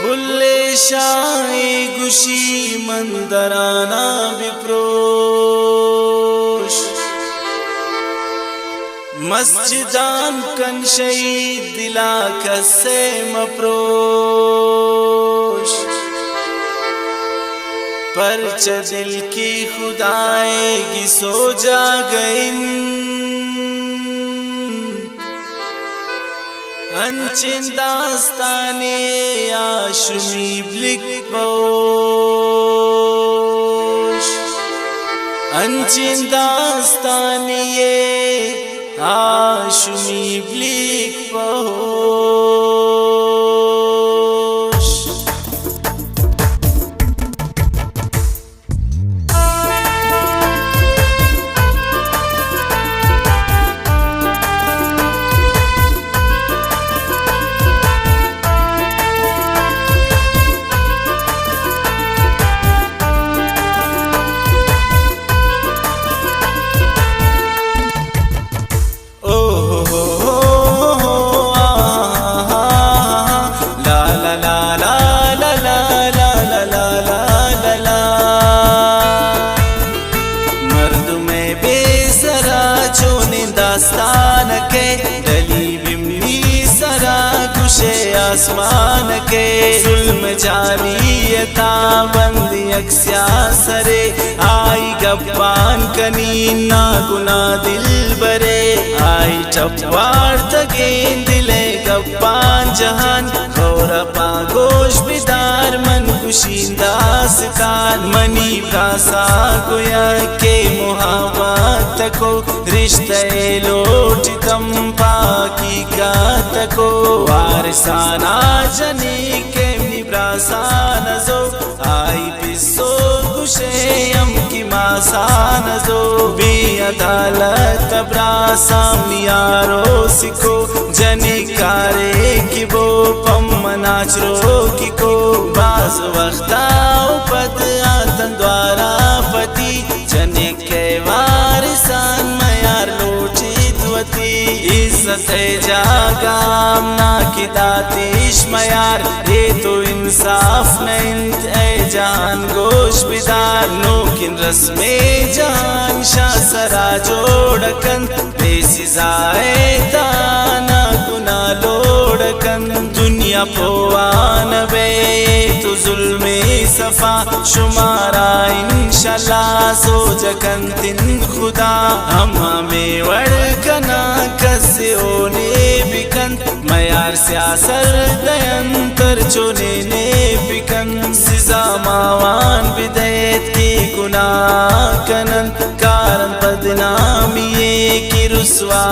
बुल्ले शाही गुशी मंदराना विप्रोश मस्जिदान कन शहीद दिला कसे मप्रोश परच दिल की खुदाएगी सो जा गई अंचिंदास्ताने आशुमी ब्लिक पोश अंचिंदास्ताने आशुमी ब्लिक पोश दास्तान के डली बिम्बी सरा कुशे आसमान के जुल्म जारियता बंदी अक्स्या सरे आई गब्बान कनी ना गुना दिल बरे आई चप्पार तगेन दिले गब्बान जहान खौरा पागोश बिदार मन कुशिंदास कान मनी भाषा गोया के मुहावत को रिश्ते लोट तम पाकी गात को वारसाना जनी के निब्रासान जो आई पिसो गुशे यम की मासान जो बे अदालत ब्रासाम नियारो सिको जनी कारे की वो पम नाचरो की को बाज वक्ता उपद आतन द्वारा पति जने के वारसान मयार लोटी दुवती इज्जत जागाम ना की दातिश मयार ये तो इंसाफ नहीं ए जान गोश बिदार नोकिन रस्मे जान शासरा जोड़कन बेसिजाए ताना गुना लोड़कन दुनिया पोवान बे तो जुल्मे सफा शुमारा इंशाल्लाह सो जकन तिन खुदा हम हमें वड़कना कसे ओने बिकन मयार स्यासर दयंतर चोने ने बिकन सिजा मावान विदैत की गुनाह कनन कारण बदनामी की रुसवा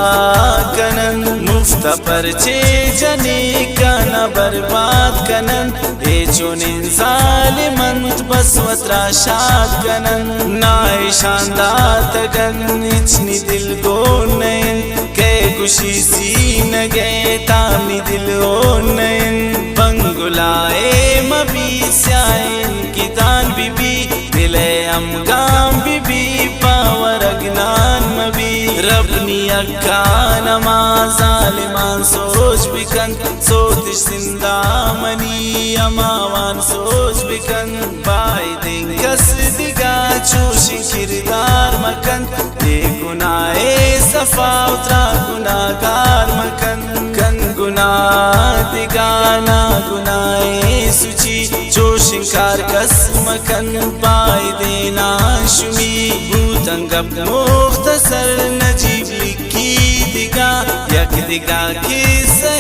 कनन मुफ्त परचे जने काना बर्बाद कनन दे चुनिन जालिमंत बसवत राशाद कनन नाए शानदार तगन इचनी दिल गो नैन के गुशी सीन गए तानी दिल ओ नैन बंगुलाए मबी स्याइन की तान बीबी दिले अमगाम बीबी पावर अग्नान मबी रबनी अक्का नमाज जालिमान सोच बिकन सोतिश जिंदा मनी अमावान सोच बिकन बाई दिन कस दिगा चूशिन किरदार मकन दे गुनाए सफा उतरा गुनागार मकन कन गुनाह दिगाना गुनाए सुची चोशिन कार कस मकन पाई देना शुमी भूतंगब मुख्तसर नजीब लिखी दिगा यक दिगा किसे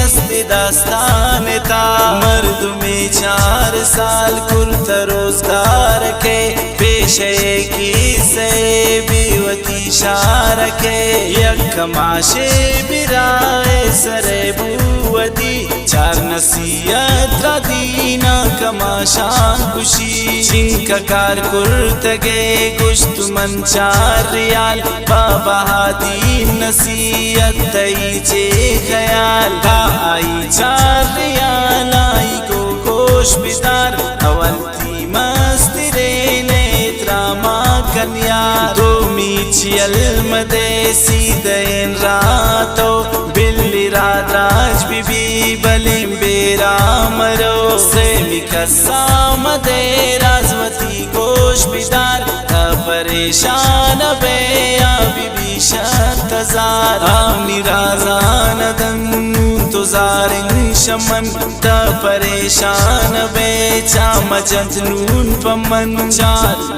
अस्ति दास्तान था मर्द में 4 साल कुर्त रोजगार के पेशे की से बेवती शार के यक माशे बिराए सरे बुवती 4 नसीहत दीना कमाशान खुशी जिनका कार कुर्तगे गुश्त मन 4 रियाल बाबा हादी नसीहत तई चे ख्याल आई 4 रियाल आई को गोश बिदार अवल थी मस्ती रे ने मकन यार दो मीची अलमदेसी दयन रातो बिल्ली राज बीबी बलिम बेरा मरो सेमी कसा मदे राजवती गोश बिदार परेशान बे या बीबी शतजार आमी राजान दन तो जारिन शमन त परेशान बे चाम जंतनून पमन चार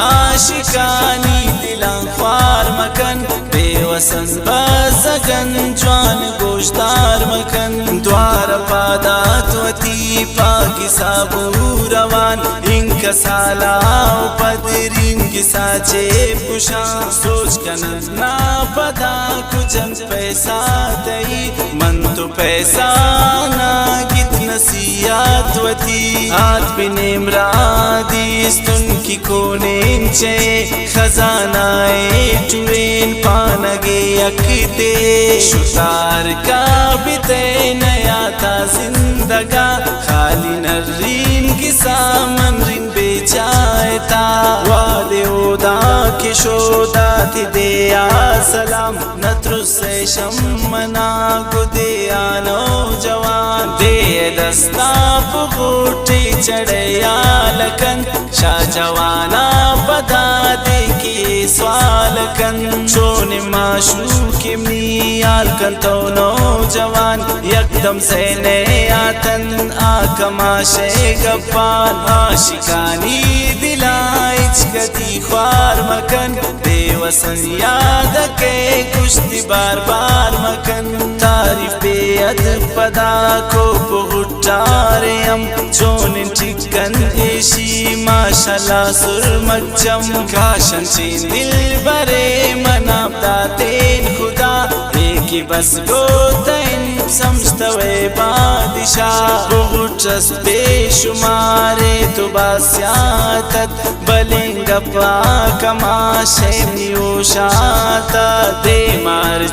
आशिकानी दिला ख्वार मकन बेवसन बजगन जवान गोश्तार मकन द्वार पादात्वती पाकि साबू रवान इंक साला पदरिन की साचे पुशा सोच कन ना पदा कुजन पैसा दई मन तो पैसा ना कित नसीहतवती हाथ बिने मरादीस तुन की कोनें चे खजानाए टुएन पानगे अकते शुतार का बिते नया था जिंदगा खाली नर्रीन की सामन रिन बेचाएता वादे ओदा के शोदा थी दे सलाम नत्रु से शमना गुदे नौजवान दे दस्ता पुगुटी चढ़या लकन शाह जवाना बदा दे की स्वाल कन सोने माशू के मियाल कन तो नौजवान यकदम से ने आतन आकमाशे गप्पान आशिकानी दिलाइच गति ख्वार मकन बेवसन याद के कुश्ती बार बार मकन तारीफ बेअद पदा को पुगुटारे हम जोन चिकन एशी माशाल्लाह सुरमचम काशन चीन दिल बरे मनाब दातेन खुदा एक बस गोतैन समस्तवे बादशाह बुगुटस बेशुमारे तो बास्यातत बलिंगपा कमाशे नियोशाता दे मार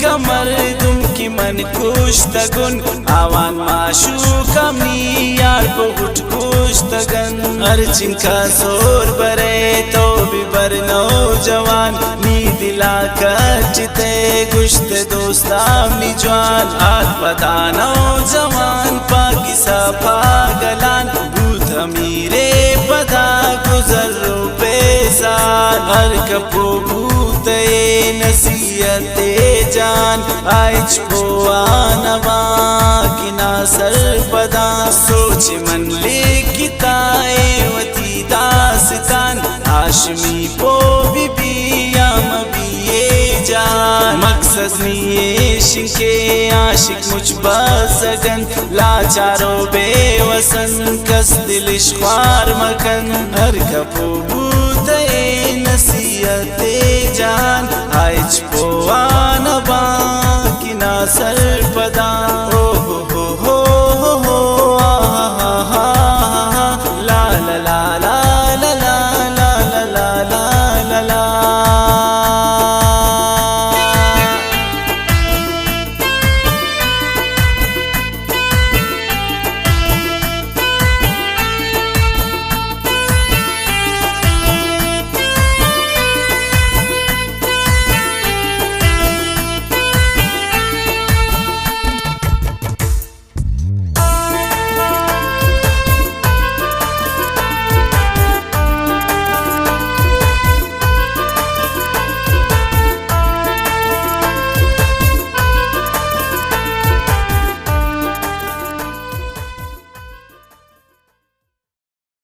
कमर दुम की मन कुश्तगुन आवान माशू कमी यार बुगुट कुश्तगन अर्चिन का जोर बरे तो भी बर नौजवान नी दिला कचते गुश्त दोस्ता मिजवान हाथ पता नौजवान पाकि सा पागलान भूत अमीरे पता गुजर रुपे साल हर कपो भूत नसीहते जान आइच पोआनवा किना सर पदा सोच मन लिखिताए वती दास्तान हाशमी पो बिबिया मबिये जान मकसद निये शिंके आशिक मुझ बसगन लाचारो बेवसन कस दिल इश्क़ार मकन हर कपो भूत नसीहते जान आइच पोआ